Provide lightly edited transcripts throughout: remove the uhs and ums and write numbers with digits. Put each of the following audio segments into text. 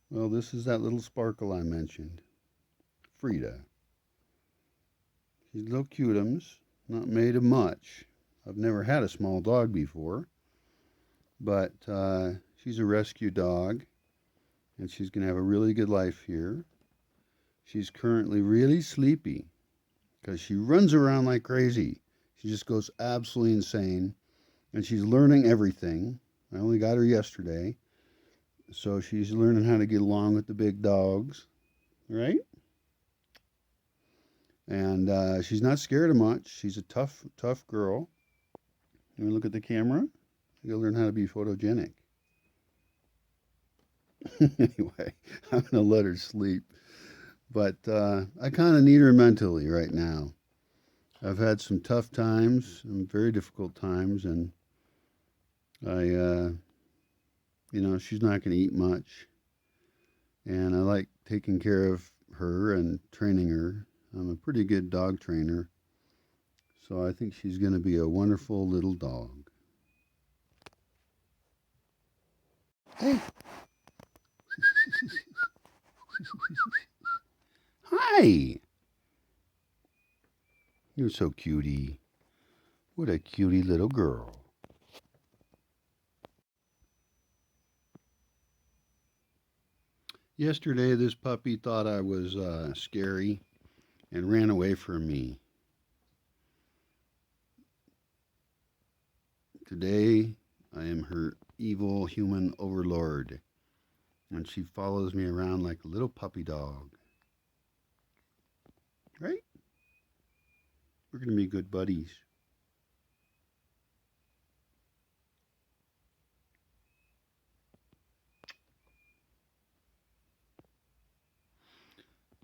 Well, this is that little sparkle I mentioned, Frida. She's a little cutums, not made of much. I've never had a small dog before, but she's a rescue dog, and she's going to have a really good life here. She's currently really sleepy because she runs around like crazy. She just goes absolutely insane, and she's learning everything. I only got her yesterday, so she's learning how to get along with the big dogs, right? And she's not scared of much. She's a tough, tough girl. You look at the camera. You gotta learn how to be photogenic. Anyway, I'm gonna let her sleep. But I kind of need her mentally right now. I've had some tough times, some very difficult times, and she's not going to eat much. And I like taking care of her and training her. I'm a pretty good dog trainer, so I think she's going to be a wonderful little dog. Hey! Hi! You're so cutie. What a cutie little girl. Yesterday, this puppy thought I was scary and ran away from me. Today, I am her evil human overlord, and she follows me around like a little puppy dog. Right? We're going to be good buddies.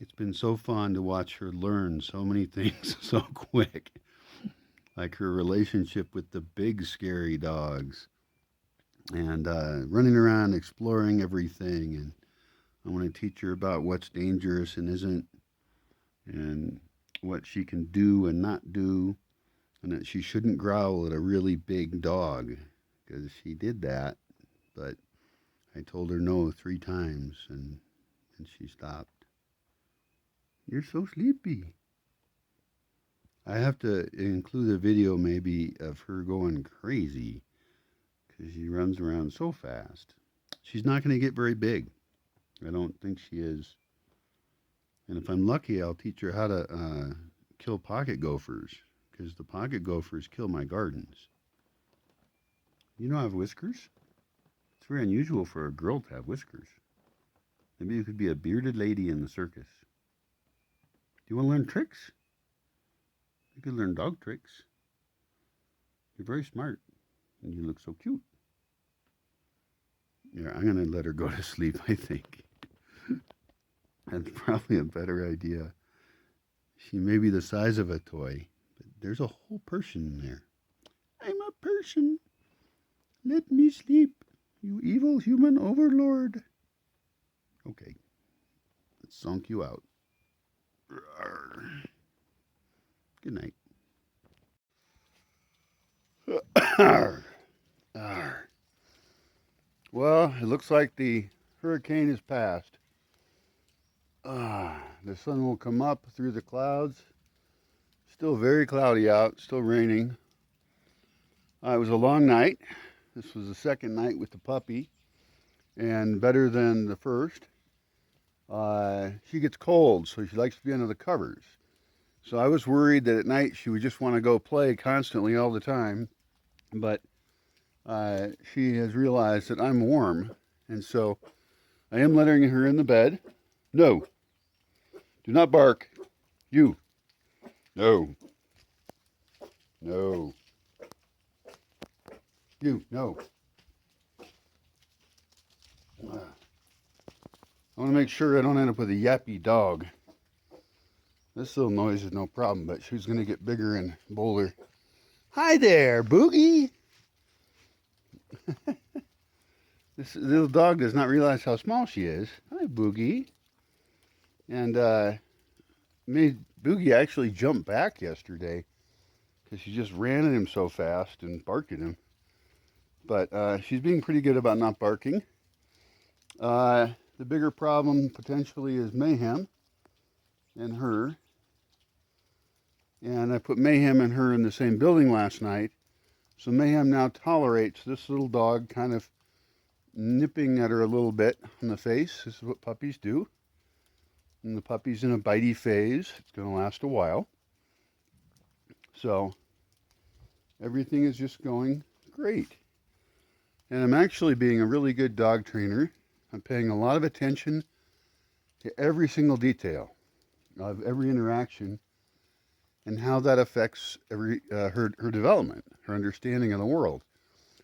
It's been so fun to watch her learn so many things so quick, like her relationship with the big scary dogs, and running around exploring everything. And I want to teach her about what's dangerous and isn't, and what she can do and not do, and that she shouldn't growl at a really big dog because she did that, but I told her no 3 times, and she stopped. You're so sleepy. I have to include a video maybe of her going crazy because she runs around so fast. She's not going to get very big. I don't think she is. And if I'm lucky, I'll teach her how to kill pocket gophers because the pocket gophers kill my gardens. You know I have whiskers? It's very unusual for a girl to have whiskers. Maybe you could be a bearded lady in the circus. Do you want to learn tricks? You could learn dog tricks. You're very smart, and you look so cute. Yeah, I'm going to let her go to sleep, I think. That's probably a better idea. She may be the size of a toy, but there's a whole person in there. I'm a person. Let me sleep, you evil human overlord. Okay, let's zonk you out. Good night. Well, it looks like the hurricane is past. The sun will come up through the clouds. Still very cloudy out, still raining. It was a long night. This was the second night with the puppy, and better than the first. She gets cold, so she likes to be under the covers. So I was worried that at night she would just want to go play constantly all the time, but she has realized that I'm warm, and so I am letting her in the bed. No, do not bark. You. No. No. You. No. I want to make sure I don't end up with a yappy dog. This little noise is no problem, but she's going to get bigger and bolder. Hi there, Boogie. This little dog does not realize how small she is. Hi, Boogie. And made Boogie actually jump back yesterday because she just ran at him so fast and barked at him. But she's being pretty good about not barking. The bigger problem potentially is Mayhem and her. And I put Mayhem and her in the same building last night. So Mayhem now tolerates this little dog kind of nipping at her a little bit on the face. This is what puppies do. And the puppy's in a bitey phase. It's going to last a while. So everything is just going great. And I'm actually being a really good dog trainer. I'm paying a lot of attention to every single detail of every interaction and how that affects her development, her understanding of the world,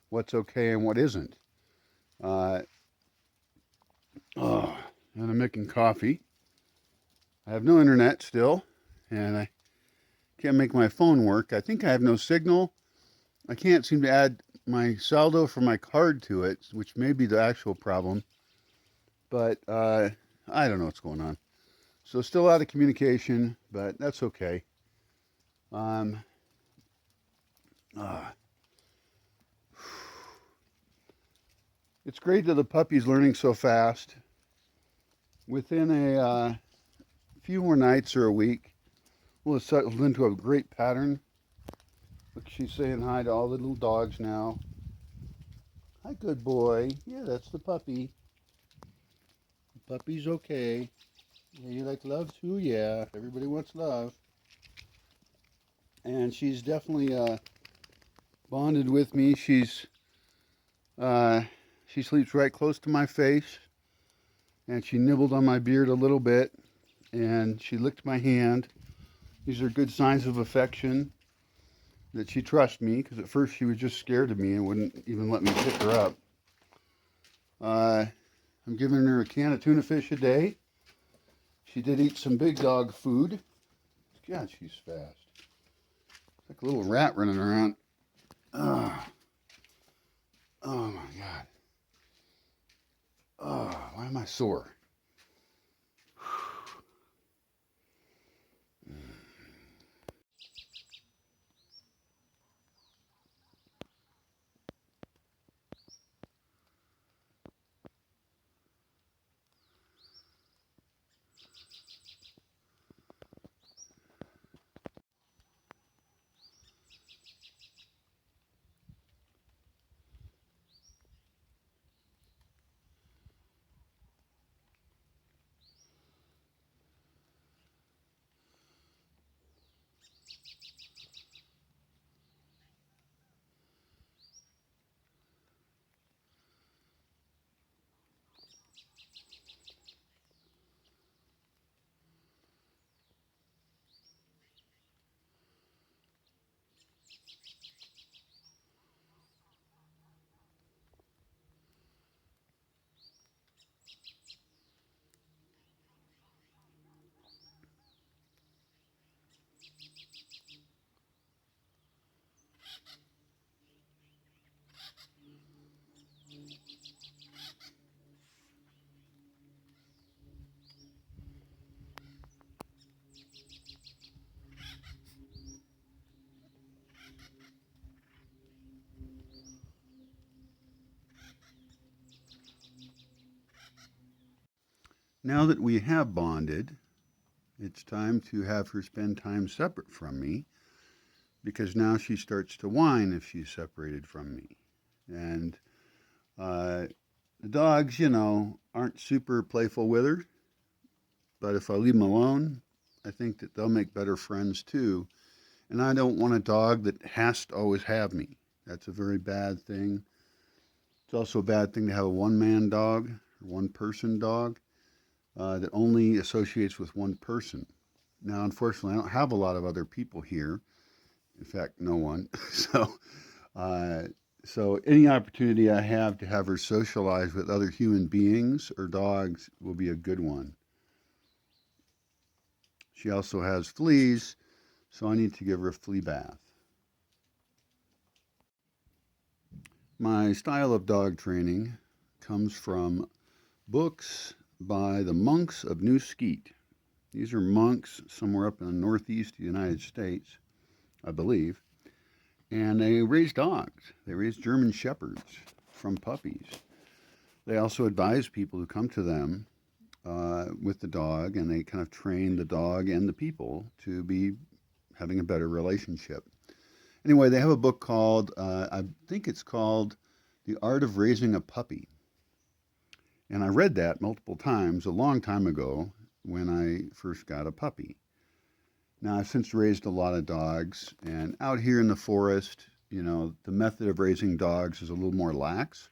what's okay and what isn't. And I'm making coffee. I have no internet still, and I can't make my phone work. I think I have no signal. I can't seem to add my saldo for my card to it, which may be the actual problem. But I don't know what's going on. So still out of communication, but that's okay. It's great that the puppy's learning so fast. Within a few more nights or a week, we'll have settled into a great pattern. Look, she's saying hi to all the little dogs now. Hi, good boy. Yeah, that's the puppy. The puppy's okay. Yeah, you like love too? Yeah, everybody wants love. And she's definitely bonded with me. She sleeps right close to my face, and she nibbled on my beard a little bit, and she licked my hand. These are good signs of affection, that she trusts me, because at first she was just scared of me and wouldn't even let me pick her up. I'm giving her a can of tuna fish a day. She did eat some big dog food. God, she's fast. It's like a little rat running around. Oh my God. Oh, why am I sore? Now that we have bonded, it's time to have her spend time separate from me, because now she starts to whine if she's separated from me. And the dogs, aren't super playful with her, but if I leave them alone, I think that they'll make better friends too. And I don't want a dog that has to always have me. That's a very bad thing. It's also a bad thing to have a one-man dog or one-person dog that only associates with one person. Now, unfortunately, I don't have a lot of other people here. In fact, no one. So any opportunity I have to have her socialize with other human beings or dogs will be a good one. She also has fleas, so I need to give her a flea bath. My style of dog training comes from books by the monks of New Skeet. These are monks somewhere up in the northeast of the United States, I believe. And they raise dogs. They raise German Shepherds from puppies. They also advise people who come to them with the dog, and they kind of train the dog and the people to be having a better relationship. Anyway, they have a book called, I think it's called The Art of Raising a Puppy. And I read that multiple times a long time ago when I first got a puppy. Now, I've since raised a lot of dogs, and out here in the forest, the method of raising dogs is a little more lax.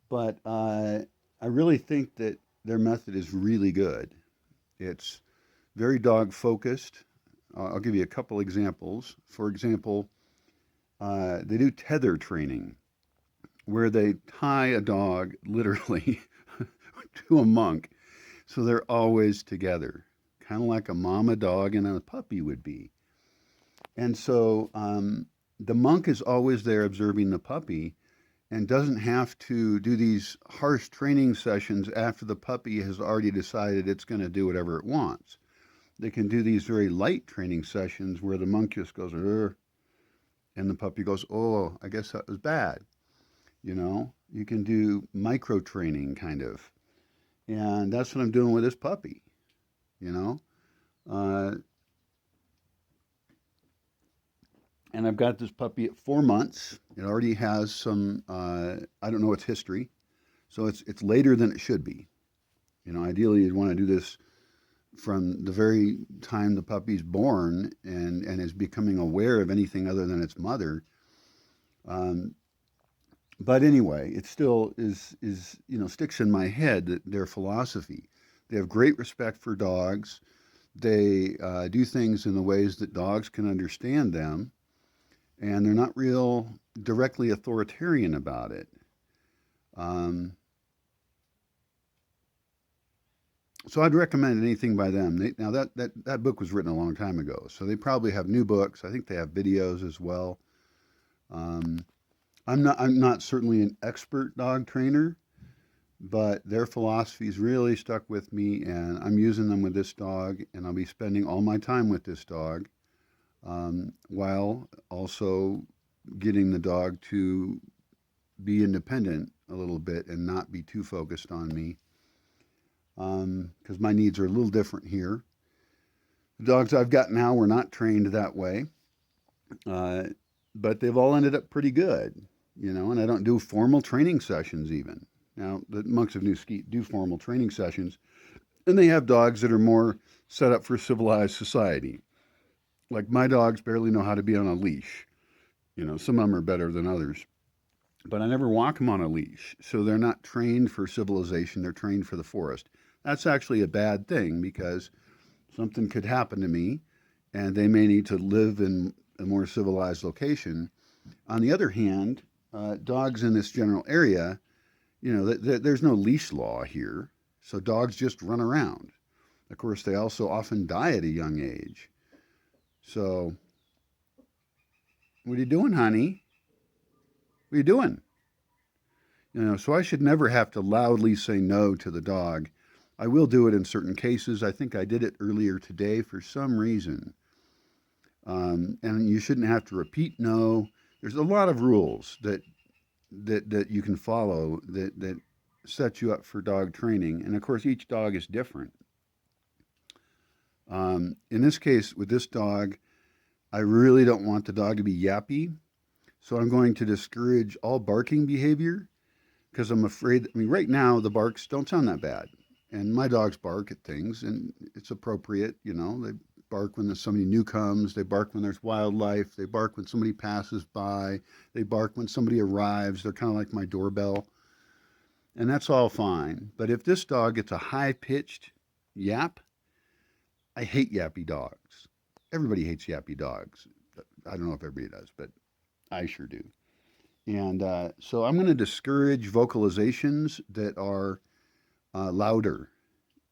But I really think that their method is really good. It's very dog focused. I'll give you a couple examples. For example, they do tether training, where they tie a dog literally to a monk so they're always together, kind of like a mama dog and a puppy would be. And so the monk is always there observing the puppy and doesn't have to do these harsh training sessions after the puppy has already decided it's going to do whatever it wants. They can do these very light training sessions where the monk just goes, and the puppy goes, oh, I guess that was bad. You can do micro training kind of. And that's what I'm doing with this puppy, you know. Uh, and I've got this puppy at 4 months. It already has some, I don't know its history. So it's later than it should be. Ideally you'd want to do this from the very time the puppy's born and is becoming aware of anything other than its mother. But anyway, it still is sticks in my head that their philosophy. They have great respect for dogs. They do things in the ways that dogs can understand them, and they're not real directly authoritarian about it. So I'd recommend anything by them. Now that book was written a long time ago, so they probably have new books. I think they have videos as well. Um, I'm not certainly an expert dog trainer, but their philosophies really stuck with me, and I'm using them with this dog, and I'll be spending all my time with this dog, while also getting the dog to be independent a little bit and not be too focused on me, because my needs are a little different here. The dogs I've got now were not trained that way, uh, but they've all ended up pretty good, and I don't do formal training sessions even. Now, the monks of New Skeet do formal training sessions, and they have dogs that are more set up for civilized society. Like my dogs barely know how to be on a leash. Some of them are better than others. But I never walk them on a leash, so they're not trained for civilization, they're trained for the forest. That's actually a bad thing because something could happen to me and they may need to live in a more civilized location. On the other hand, dogs in this general area, there's no leash law here, so dogs just run around. Of course, they also often die at a young age. So, what are you doing, honey? What are you doing? So I should never have to loudly say no to the dog. I will do it in certain cases. I think I did it earlier today for some reason. And you shouldn't have to repeat no. There's a lot of rules that you can follow that set you up for dog training. And of course, each dog is different. In this case, with this dog, I really don't want the dog to be yappy. So I'm going to discourage all barking behavior because I'm afraid, right now the barks don't sound that bad. And my dogs bark at things and it's appropriate, they bark when there's somebody new comes, they bark when there's wildlife, they bark when somebody passes by, they bark when somebody arrives, they're kind of like my doorbell. And that's all fine. But if this dog gets a high-pitched yap, I hate yappy dogs. Everybody hates yappy dogs. I don't know if everybody does, but I sure do. And so I'm going to discourage vocalizations that are louder.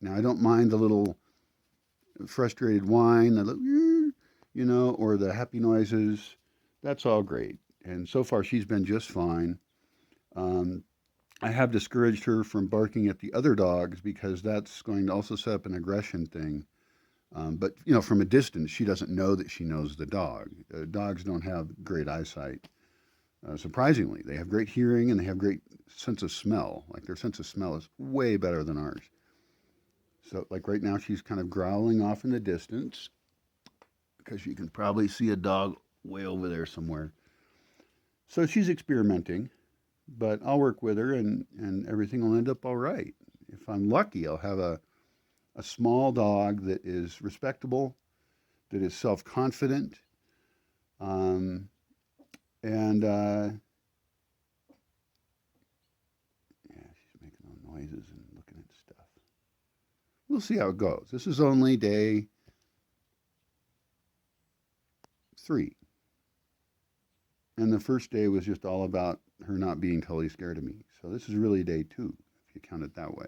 Now, I don't mind the little frustrated whine, the little, or the happy noises. That's all great. And so far, she's been just fine. I have discouraged her from barking at the other dogs because that's going to also set up an aggression thing. But, from a distance, she doesn't know that she knows the dog. Dogs don't have great eyesight. Surprisingly, they have great hearing and they have great sense of smell. Like their sense of smell is way better than ours. So, like right now, she's kind of growling off in the distance because you can probably see a dog way over there somewhere. So she's experimenting, but I'll work with her and everything will end up all right. If I'm lucky, I'll have a small dog that is respectable, that is self confident, um, and yeah, she's making those noises and looking at stuff. We'll see how it goes. This is only day 3. And the first day was just all about her not being totally scared of me. So this is really day 2, if you count it that way.